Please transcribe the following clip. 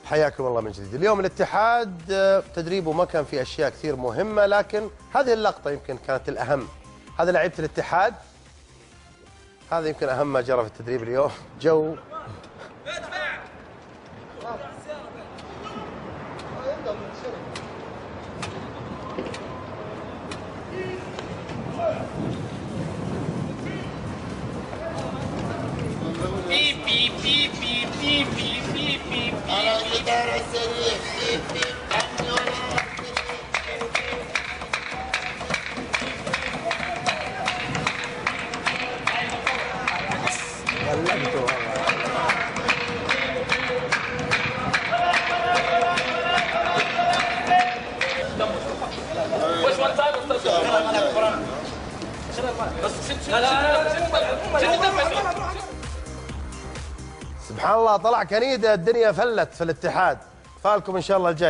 حياكم الله من جديد. اليوم الاتحاد تدريبه ما كان في اشياء كثير مهمه، لكن هذه اللقطه يمكن كانت الاهم. هذا لعيبه الاتحاد، هذا يمكن اهم ما جرى في التدريب اليوم. جو على الإدارة السريع. غلبته والله. وش وان تايم سبحان الله، طلع كنيده الدنيا فلت في الاتحاد. فالكم ان شاء الله الجاي.